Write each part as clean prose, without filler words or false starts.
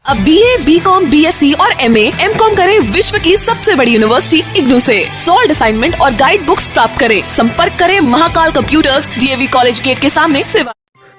अब BA, BCom, BSc और MA, MCom करें विश्व की सबसे बड़ी यूनिवर्सिटी इग्नू से। सॉल्ड असाइनमेंट और गाइड बुक्स प्राप्त करें। संपर्क करें Mahakal computers, DAV college gate के सामने सिवान।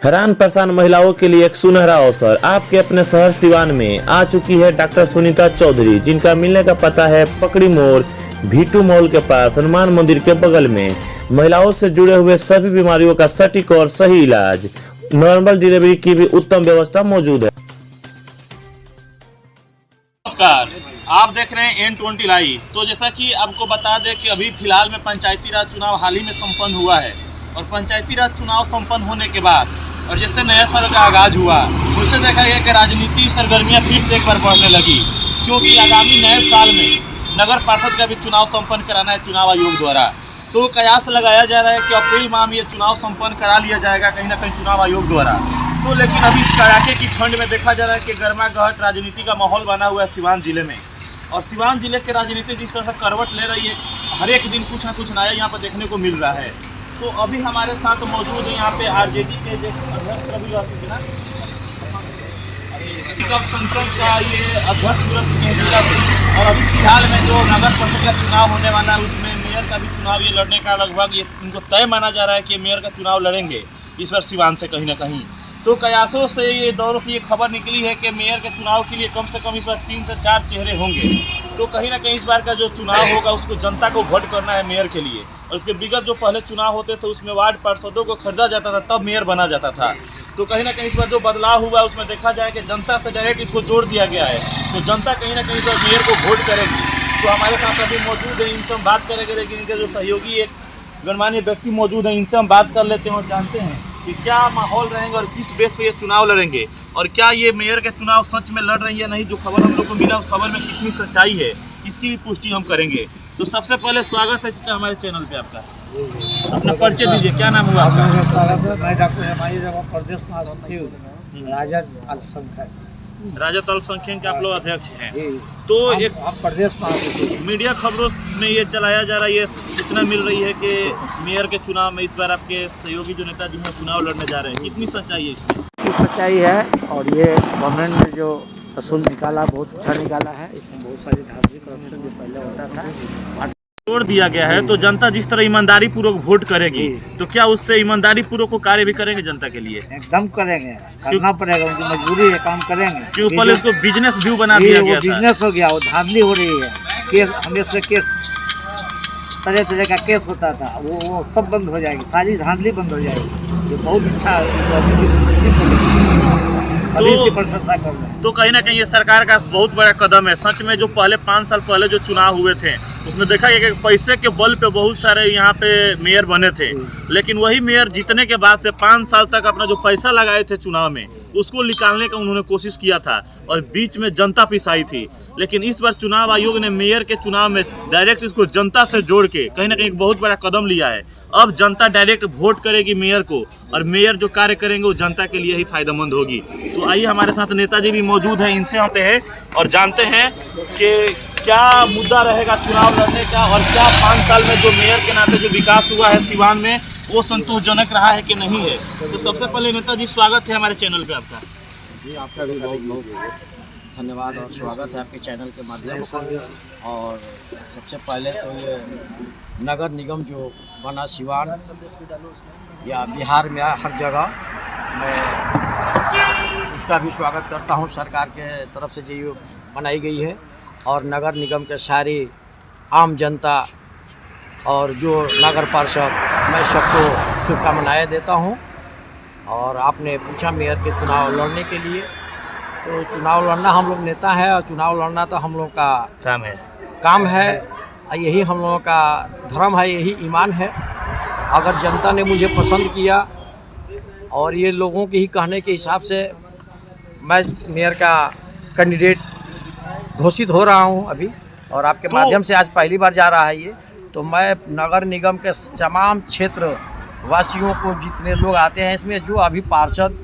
हैरान परेशान महिलाओं के लिए एक सुनहरा अवसर आपके अपने शहर सिवान में आ चुकी है डॉक्टर सुनीता चौधरी, जिनका मिलने का पता है पकड़ी मोड़ भीटू मॉल के पास हनुमान मंदिर के बगल में। महिलाओं से जुड़े हुए सभी बीमारियों का सटीक और सही इलाज, नॉर्मल डिलीवरी की भी उत्तम व्यवस्था मौजूद है। नमस्कार, आप देख रहे हैं N20 लाइव। तो जैसा कि आपको बता दें कि अभी फिलहाल में पंचायती राज चुनाव हाल ही में संपन्न हुआ है और पंचायती राज चुनाव संपन्न होने के बाद और जैसे नया साल का आगाज हुआ उससे देखा गया कि राजनीति सरगर्मियां फिर से एक बार बढ़ने लगी, क्योंकि आगामी नए साल में नगर पार्षद का भी चुनाव संपन्न कराना है चुनाव आयोग द्वारा। तो कयास लगाया जा रहा है कि अप्रैल माह में ये चुनाव संपन्न करा लिया जाएगा कहीं ना कहीं चुनाव आयोग द्वारा। तो लेकिन अभी इस कड़ाके की ठंड में देखा जा रहा है कि गर्मा गर्म राजनीति का माहौल बना हुआ है सिवान जिले में। और सिवान जिले की राजनीति जिस तरह से करवट ले रही है, हर एक दिन कुछ ना कुछ नया यहाँ पर देखने को मिल रहा है। तो अभी हमारे साथ मौजूद है यहाँ पे RJD के अध्यक्ष रवि संसद का ये अध्यक्ष और अभी फिलहाल में जो नगर परिषद का चुनाव होने वाला है उसमें मेयर का भी चुनाव ये लड़ने का लगभग ये इनको तय माना जा रहा है कि मेयर का चुनाव लड़ेंगे इस बार सिवान से कहीं ना कहीं। तो कयासों से ये दौरों की ये खबर निकली है कि मेयर के चुनाव के लिए कम से कम इस बार 3 से 4 चेहरे होंगे। तो कहीं ना कहीं इस बार का जो चुनाव होगा उसको जनता को वोट करना है मेयर के लिए। और उसके विगत जो पहले चुनाव होते थे उसमें वार्ड पार्षदों को खरीदा जाता था तब मेयर बना जाता था। तो कहीं ना कहीं इस बार जो बदलाव हुआ उसमें देखा जाए कि जनता से डायरेक्ट इसको जोड़ दिया गया है। तो जनता कहीं ना कहीं इस बार मेयर को वोट करेगी। तो हमारे साथ अभी मौजूद है, इनसे हम बात करेंगे, लेकिन इनके जो सहयोगी एक गणमान्य व्यक्ति मौजूद है, इनसे हम बात कर लेते हैं और जानते हैं कि क्या माहौल रहेंगे और किस बेस पे ये चुनाव लड़ेंगे और क्या ये मेयर के चुनाव सच में लड़ रही है या नहीं। जो खबर हम लोग को मिला उस खबर में कितनी सच्चाई है इसकी भी पुष्टि हम करेंगे। तो सबसे पहले स्वागत है चाचा हमारे चैनल पे आपका। अपना परिचय दीजिए, क्या नाम हुआ आपका? मैं डॉक्टर हमारी प्रदेश महासचिव राजद अल्पसंख्यक के आप लोग अध्यक्ष हैं। तो एक प्रदेश महासचिव मीडिया खबरों में ये चलाया जा रहा है, ये सूचना मिल रही है कि मेयर के चुनाव में इस बार आपके सहयोगी जो नेताजी हैं चुनाव लड़ने जा रहे हैं। कितनी सच्चाई है इसमें? सच्चाई है और ये गवर्नमेंट ने जो असूल निकाला बहुत अच्छा निकाला है। इसमें बहुत सारी धार्मिक करप्शन जो पहले होता था तोड़ दिया गया है। तो जनता जिस तरह ईमानदारी पूर्वक वोट करेगी तो क्या उससे ईमानदारी पूर्वक को कार्य भी करेंगे जनता के लिए? एकदम करेंगे, करना पड़ेगा, उनकी मजबूरी है, काम करेंगे। क्यों पहले इसको बिजनेस व्यू बना दिया गया था। बिजनेस हो गया, वो धांधली हो रही है। केस हमेशा केस तरह तरह का केस होता था, वो सब बंद हो जाएगी, सारी धांधली बंद हो जाएगी। ये बहुत अच्छा तो कहीं ना कहीं ये सरकार का बहुत बड़ा कदम है। सच में जो पहले 5 साल पहले जो चुनाव हुए थे उसमें देखा गया कि पैसे के बल पे बहुत सारे यहाँ पे मेयर बने थे, लेकिन वही मेयर जीतने के बाद से 5 साल तक अपना जो पैसा लगाए थे चुनाव में उसको निकालने का उन्होंने कोशिश किया था और बीच में जनता पिसाई थी। लेकिन इस बार चुनाव आयोग ने मेयर के चुनाव में डायरेक्ट इसको जनता से जोड़ के कहीं ना कहीं बहुत बड़ा कदम लिया है। अब जनता डायरेक्ट वोट करेगी मेयर को और मेयर जो कार्य करेंगे वो जनता के लिए ही फायदेमंद होगी। तो आइए हमारे साथ नेताजी भी मौजूद हैं, इनसे आते हैं और जानते हैं कि क्या मुद्दा रहेगा चुनाव लड़ने का और क्या 5 साल में जो मेयर के नाते जो विकास हुआ है सिवान में वो संतोषजनक रहा है कि नहीं है। तो सबसे पहले नेताजी स्वागत है हमारे चैनल पे आपका। जी आपका भी बहुत बहुत धन्यवाद और स्वागत है आपके चैनल के माध्यम से। और सबसे पहले तो ये नगर निगम जो बना सिवान या बिहार में हर जगह, मैं उसका भी स्वागत करता हूँ। सरकार के तरफ से जो बनाई गई है और नगर निगम के सारी आम जनता और जो नगर पार्षद, मैं सबको शुभकामनाएं देता हूं। और आपने पूछा मेयर के चुनाव लड़ने के लिए, तो चुनाव लड़ना हम लोग नेता है और चुनाव लड़ना तो हम लोग का काम है। यही हम लोगों का धर्म है, यही ईमान है। अगर जनता ने मुझे पसंद किया और ये लोगों के ही कहने के हिसाब से मैं मेयर का कैंडिडेट घोषित हो रहा हूं अभी, और आपके माध्यम से आज पहली बार जा रहा है ये। तो मैं नगर निगम के तमाम क्षेत्र वासियों को, जितने लोग आते हैं इसमें, जो अभी पार्षद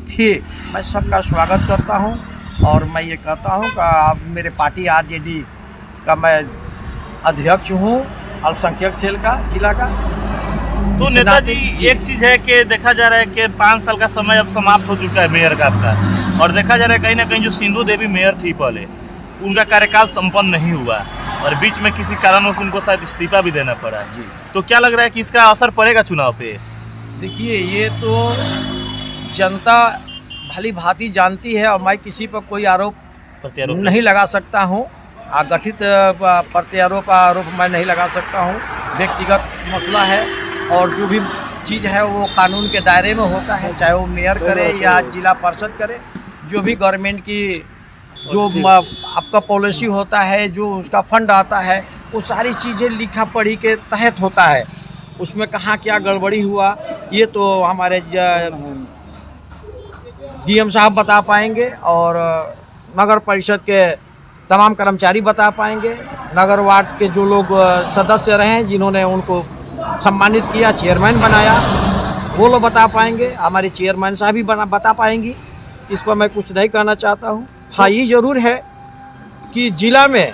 थे, मैं सबका स्वागत करता हूं। और मैं ये कहता हूं कि अब मेरे पार्टी RJD का मैं अध्यक्ष हूं, अल्पसंख्यक सेल का जिला का। तो नेताजी एक चीज़ है कि देखा जा रहा है कि 5 साल का समय अब समाप्त हो चुका है मेयर का आपका। और देखा जा रहा है कहीं ना कहीं जो सिंधु देवी मेयर थी पहले, उनका कार्यकाल संपन्न नहीं हुआ और बीच में किसी कारणवश उनको शायद इस्तीफा भी देना पड़ा जी। तो क्या लग रहा है कि इसका असर पड़ेगा चुनाव पे? देखिए, ये तो जनता भली भांति जानती है और मैं किसी पर कोई आरोप प्रत्यारोप नहीं लगा सकता हूँ। गठित प्रत्यारोप आरोप मैं नहीं लगा सकता हूँ। व्यक्तिगत मसला है और जो भी चीज़ है वो कानून के दायरे में होता है, चाहे वो मेयर करे या जिला परिषद करे। जो भी गवर्नमेंट की जो आपका पॉलिसी होता है, जो उसका फंड आता है, वो सारी चीज़ें लिखा पढ़ी के तहत होता है। उसमें कहाँ क्या गड़बड़ी हुआ ये तो हमारे डीएम साहब बता पाएंगे और नगर परिषद के तमाम कर्मचारी बता पाएंगे। नगर वार्ड के जो लोग सदस्य रहे हैं, जिन्होंने उनको सम्मानित किया, चेयरमैन बनाया, वो लोग बता पाएंगे। हमारे चेयरमैन साहब भी बता पाएंगी। इस पर मैं कुछ नहीं कहना चाहता हूँ। हाँ, ये ज़रूर है कि जिला में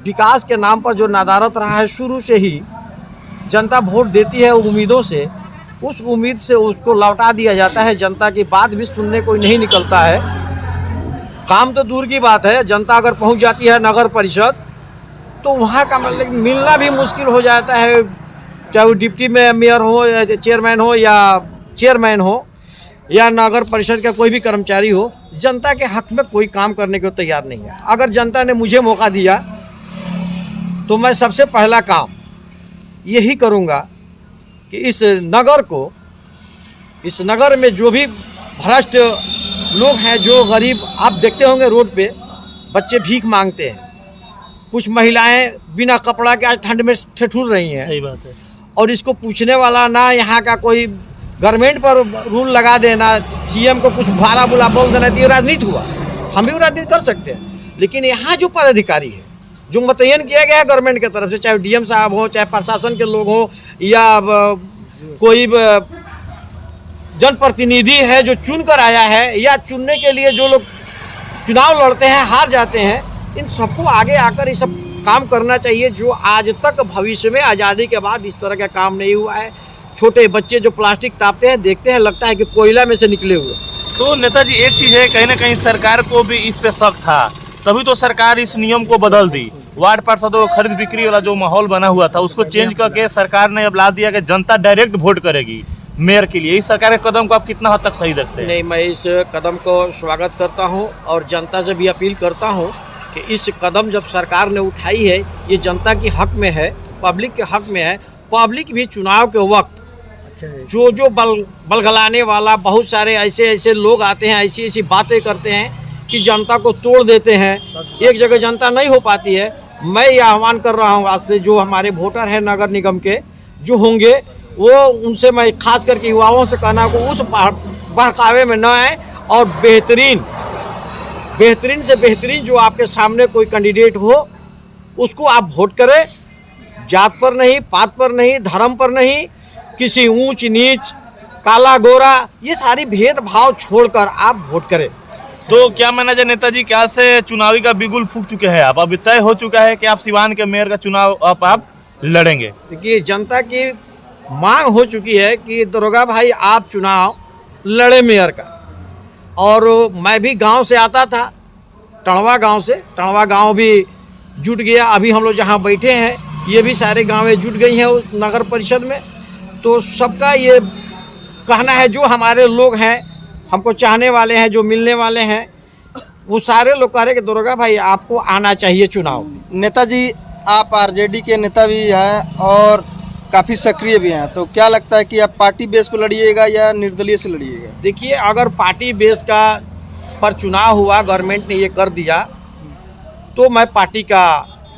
विकास के नाम पर जो नदारत रहा है, शुरू से ही जनता वोट देती है उम्मीदों से, उस उम्मीद से उसको लौटा दिया जाता है। जनता की बात भी सुनने कोई नहीं निकलता है। काम तो दूर की बात है, जनता अगर पहुंच जाती है नगर परिषद तो वहाँ का मतलब मिलना भी मुश्किल हो जाता है। चाहे वो डिप्टी में मेयर हो, चेयरमैन हो या चेयरमैन हो या नगर परिषद का कोई भी कर्मचारी हो, जनता के हक में कोई काम करने को तैयार नहीं है। अगर जनता ने मुझे मौका दिया तो मैं सबसे पहला काम यही करूँगा कि इस नगर में जो भी भ्रष्ट लोग हैं, जो गरीब, आप देखते होंगे रोड पे बच्चे भीख मांगते हैं, कुछ महिलाएं बिना कपड़ा के आज ठंड में ठिठुर रही हैं। सही बात है। और इसको पूछने वाला ना यहाँ का कोई गवर्नमेंट पर रूल लगा देना, सीएम को कुछ भाड़ा बुला बोल देना, ये राजनीति हुआ। हम भी राजनीति कर सकते हैं, लेकिन यहाँ जो पदाधिकारी है, जो मुतय्यन किया गया है गवर्नमेंट की तरफ से, चाहे डीएम साहब हो, चाहे प्रशासन के लोग हों या कोई जनप्रतिनिधि है जो चुन कर आया है, या चुनने के लिए जो लोग चुनाव लड़ते हैं, हार जाते हैं, इन सबको आगे आकर ये सब काम करना चाहिए जो आज तक भविष्य में आज़ादी के बाद इस तरह का काम नहीं हुआ है। छोटे बच्चे जो प्लास्टिक तापते हैं, देखते हैं लगता है कि कोयला में से निकले हुए। तो नेताजी, एक चीज़ है, कहीं ना कहीं सरकार को भी इस पे शक था, तभी तो सरकार इस नियम को बदल दी। वार्ड पार्षदों को खरीद बिक्री वाला जो माहौल बना हुआ था, उसको चेंज करके सरकार ने अब ला दिया कि जनता डायरेक्ट वोट करेगी मेयर के लिए। इस सरकार के कदम को आप कितना हद तक सही देखते हैं? नहीं, मैं इस कदम को स्वागत करता हूं और जनता से भी अपील करता हूं कि इस कदम जब सरकार ने उठाई है, ये जनता के हक में है, पब्लिक के हक में है। पब्लिक भी चुनाव के वक्त जो बलगलाने वाला बहुत सारे ऐसे लोग आते हैं, ऐसी बातें करते हैं कि जनता को तोड़ देते हैं। एक जगह जनता नहीं हो पाती है। मैं ये आह्वान कर रहा हूँ आज से, जो हमारे वोटर हैं नगर निगम के जो होंगे, वो उनसे मैं खास करके युवाओं से कहना को उस बहकावे में न आए और बेहतरीन से बेहतरीन जो आपके सामने कोई कैंडिडेट हो उसको आप वोट करें। जात पर नहीं, पात पर नहीं, धर्म पर नहीं, किसी ऊंच नीच, काला गोरा, ये सारी भेदभाव छोड़कर आप वोट करें। तो क्या माना जाए नेताजी, क्या से चुनावी का बिगुल फूक चुके हैं आप? अब तय हो चुका है कि आप सिवान के मेयर का चुनाव आप लड़ेंगे? देखिए, जनता की मांग हो चुकी है कि दरोगा भाई आप चुनाव लड़े मेयर का। और मैं भी गांव से आता था, टणवा गांव से। टणवा गांव भी जुट गया। अभी हम लोग जहां बैठे हैं, ये भी सारे गांवें जुट गई हैं उस नगर परिषद में। तो सबका ये कहना है, जो हमारे लोग हैं, हमको चाहने वाले हैं, जो मिलने वाले हैं, वो सारे लोग कह रहे कि दरोगा भाई आपको आना चाहिए चुनाव। नेताजी, आप आरजेडी के नेता भी हैं और काफ़ी सक्रिय भी हैं, तो क्या लगता है कि आप पार्टी बेस पर लड़िएगा या निर्दलीय से लड़िएगा? देखिए, अगर पार्टी बेस का पर चुनाव हुआ, गवर्नमेंट ने ये कर दिया, तो मैं पार्टी का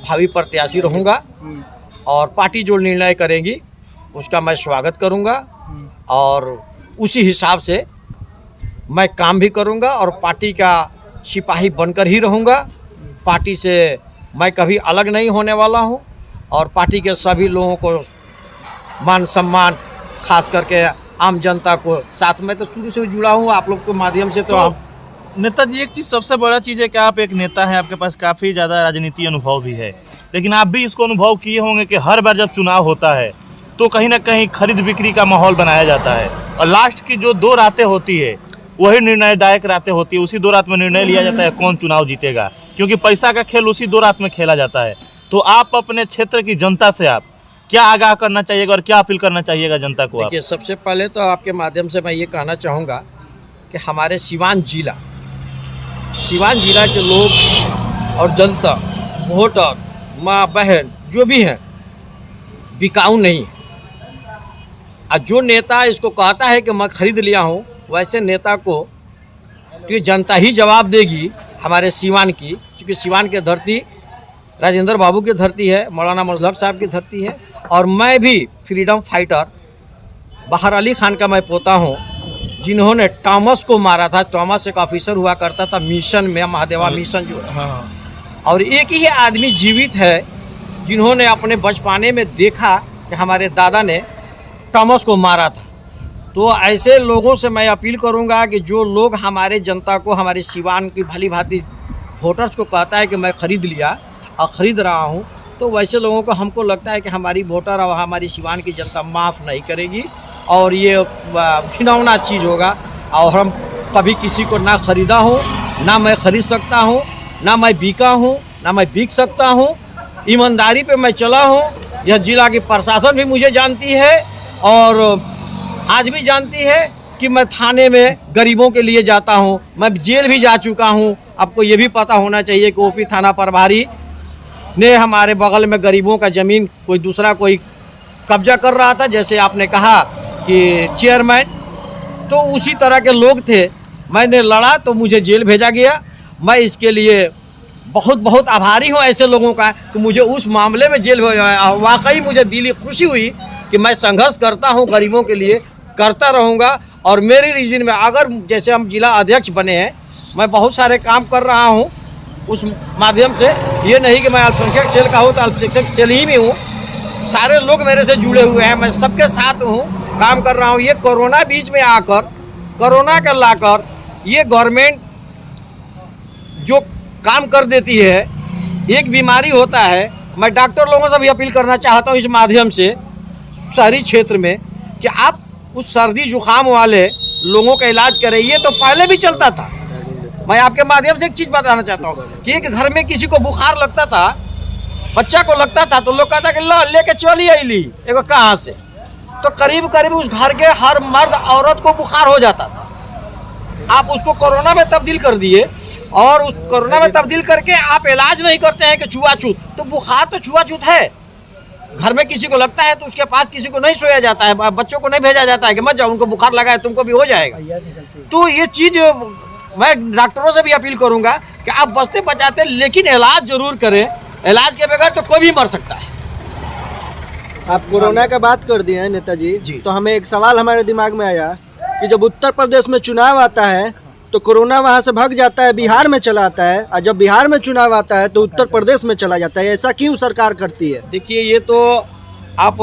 भावी प्रत्याशी रहूँगा और पार्टी जो निर्णय करेगी उसका मैं स्वागत करूँगा और उसी हिसाब से मैं काम भी करूँगा और पार्टी का सिपाही बनकर ही रहूँगा। पार्टी से मैं कभी अलग नहीं होने वाला हूँ और पार्टी के सभी लोगों को मान सम्मान, खास करके आम जनता को साथ में तो शुरू से जुड़ा हूँ आप लोग के माध्यम से। तो नेताजी, एक चीज़ सबसे बड़ा चीज़ है कि आप एक नेता हैं, आपके पास काफ़ी ज़्यादा राजनीति अनुभव भी है, लेकिन आप भी इसको अनुभव किए होंगे कि हर बार जब चुनाव होता है तो कहीं ना कहीं खरीद बिक्री का माहौल बनाया जाता है और लास्ट की जो 2 रातें होती है वही निर्णयदायक रातें होती है, उसी 2 रात में निर्णय लिया जाता है कौन चुनाव जीतेगा, क्योंकि पैसा का खेल उसी 2 रात में खेला जाता है। तो आप अपने क्षेत्र की जनता से आप क्या आगाह करना चाहिएगा और क्या अपील करना चाहिएगा जनता को? आप देखिए, सबसे पहले तो आपके माध्यम से मैं ये कहना चाहूँगा कि हमारे सिवान जिला के लोग और जनता, वोटर, माँ बहन जो भी हैं, बिकाऊ नहीं। और जो नेता इसको कहता है कि मैं खरीद लिया हूँ, वैसे नेता को तो ये जनता ही जवाब देगी हमारे सिवान की, क्योंकि सिवान की धरती राजेंद्र बाबू की धरती है, मौलाना मजहर साहब की धरती है। और मैं भी फ्रीडम फाइटर बहार अली खान का मैं पोता हूँ, जिन्होंने टॉमस को मारा था। टॉमस एक ऑफिसर हुआ करता था मिशन में, महादेवा मिशन जो है। और एक ही आदमी जीवित है जिन्होंने अपने बचपने में देखा कि हमारे दादा ने टॉमस को मारा था। तो ऐसे लोगों से मैं अपील करूंगा कि जो लोग हमारे जनता को, हमारे सिवान की भली भांति वोटर्स को कहता है कि मैं ख़रीद लिया और ख़रीद रहा हूं, तो वैसे लोगों को हमको लगता है कि हमारी वोटर और हमारी सिवान की जनता माफ़ नहीं करेगी और ये घिनौना चीज़ होगा। और हम कभी किसी को ना ख़रीदा हूँ, ना मैं ख़रीद सकता हूँ, ना मैं बिका हूँ, ना मैं बिक सकता हूँ। ईमानदारी पे मैं चला हूँ। यह जिला की प्रशासन भी मुझे जानती है और आज भी जानती है कि मैं थाने में गरीबों के लिए जाता हूँ। मैं जेल भी जा चुका हूँ। आपको ये भी पता होना चाहिए कि ओपी थाना प्रभारी ने हमारे बगल में गरीबों का ज़मीन कोई दूसरा कोई कब्जा कर रहा था, जैसे आपने कहा कि चेयरमैन, तो उसी तरह के लोग थे। मैंने लड़ा तो मुझे जेल भेजा गया। मैं इसके लिए बहुत बहुत आभारी हूँ ऐसे लोगों का कि मुझे उस मामले में जेल भेजा। वाकई मुझे दिली खुशी हुई कि मैं संघर्ष करता हूँ गरीबों के लिए, करता रहूँगा। और मेरी रीजन में अगर जैसे हम जिला अध्यक्ष बने हैं, मैं बहुत सारे काम कर रहा हूँ उस माध्यम से। ये नहीं कि मैं अल्पसंख्यक सेल का हूँ तो अल्पसंख्यक सेल ही में हूँ। सारे लोग मेरे से जुड़े हुए हैं, मैं सबके साथ हूँ, काम कर रहा हूँ। ये कोरोना बीच में आकर, कोरोना कर लाकर ये गवर्नमेंट जो काम कर देती है, एक बीमारी होता है। मैं डॉक्टर लोगों से भी अपील करना चाहता हूँ इस माध्यम से शहरी क्षेत्र में कि आप उस सर्दी जुकाम वाले लोगों का इलाज करें। ये तो पहले भी चलता था। मैं आपके माध्यम से एक चीज़ बताना चाहता हूँ कि एक घर में किसी को बुखार लगता था, बच्चा को लगता था, तो लोग कहता कि लो लेके चली आई एगो कहाँ से, तो करीब करीब उस घर के हर मर्द औरत को बुखार हो जाता था। आप उसको कोरोना में तब्दील कर दिए और उस कोरोना में तब्दील करके आप इलाज नहीं करते हैं कि छुआछूत। तो बुखार तो छुआछूत है। घर में किसी को लगता है तो उसके पास किसी को नहीं सोया जाता है, बच्चों को नहीं भेजा जाता है कि मत जाओ, उनको बुखार लगा है, तुमको भी हो जाएगा। तो ये चीज़ मैं डॉक्टरों से भी अपील करूंगा कि आप बचते बचाते लेकिन इलाज जरूर करें। इलाज के बगैर तो कोई भी मर सकता है। आप कोरोना का बात कर दिए हैं नेताजी जी, तो हमें एक सवाल हमारे दिमाग में आया कि जब उत्तर प्रदेश में चुनाव आता है तो कोरोना वहाँ से भाग जाता है, बिहार में चला आता है, और जब बिहार में चुनाव आता है तो उत्तर प्रदेश में चला जाता है। ऐसा क्यों सरकार करती है? देखिए, ये तो आप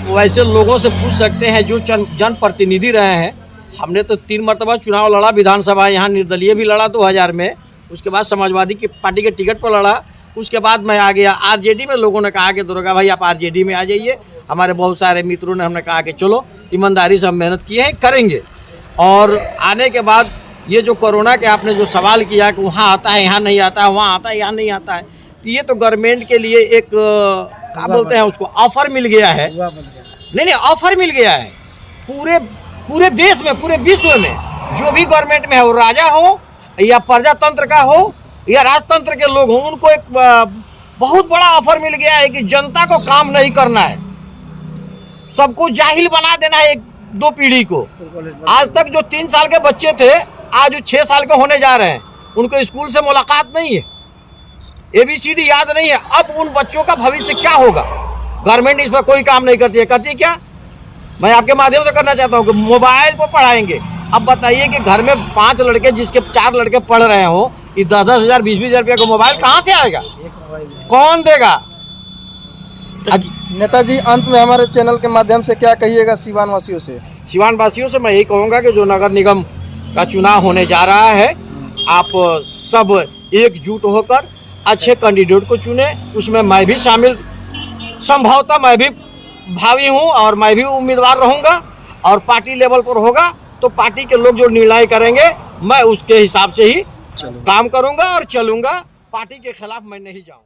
वैसे लोगों से पूछ सकते हैं जो जनप्रतिनिधि रहे हैं। हमने तो 3 मरतबा चुनाव लड़ा, विधानसभा यहाँ निर्दलीय भी लड़ा 2000 में, उसके बाद समाजवादी की पार्टी के टिकट पर लड़ा, उसके बाद मैं आ गया आरजेडी में। लोगों ने कहा कि दुर्गा भाई आप आरजेडी में आ जाइए। हमारे बहुत सारे मित्रों ने हमने कहा कि चलो, ईमानदारी से हम मेहनत किए हैं, करेंगे। और आने के बाद ये जो कोरोना के आपने जो सवाल किया कि वहाँ आता है यहाँ नहीं आता है, वहाँ आता है यहाँ नहीं आता है, तो ये तो गवर्नमेंट के लिए एक क्या बोलते हैं उसको, ऑफर मिल गया है। नहीं, ऑफर मिल गया है पूरे देश में, पूरे विश्व में। जो भी गवर्नमेंट में है, वो राजा हो या प्रजातंत्र का हो या राजतंत्र के लोग हों, उनको एक बहुत बड़ा ऑफर मिल गया है कि जनता को काम नहीं करना है, सबको जाहिल बना देना है 1-2 पीढ़ी को। आज तक जो 3 साल के बच्चे थे, आज वो 6 साल के होने जा रहे हैं, उनको स्कूल से मुलाकात नहीं है, ABCD याद नहीं है। अब उन बच्चों का भविष्य क्या होगा? गवर्नमेंट इस पर कोई काम नहीं करती है। करती क्या? मैं आपके माध्यम से करना चाहता हूँ कि मोबाइल पर पढ़ाएंगे। अब बताइए कि घर में 5 लड़के, जिसके 4 लड़के पढ़ रहे हो, ये 10-10 हज़ार 20-20 हज़ार रुपया का मोबाइल कहाँ से आएगा? कौन देगा? नेताजी, अंत में हमारे चैनल के माध्यम से क्या कहिएगा सिवान वासियों से? सिवान वासियों से मैं यही कहूँगा कि जो नगर निगम का चुनाव होने जा रहा है, आप सब एकजुट होकर अच्छे कैंडिडेट को चुने। उसमें मैं भी शामिल, संभवतः मैं भी भावी हूँ और मैं भी उम्मीदवार रहूँगा। और पार्टी लेवल पर होगा तो पार्टी के लोग जो निर्णय करेंगे मैं उसके हिसाब से ही काम करूंगा और चलूंगा। पार्टी के खिलाफ मैं नहीं जाऊंगा।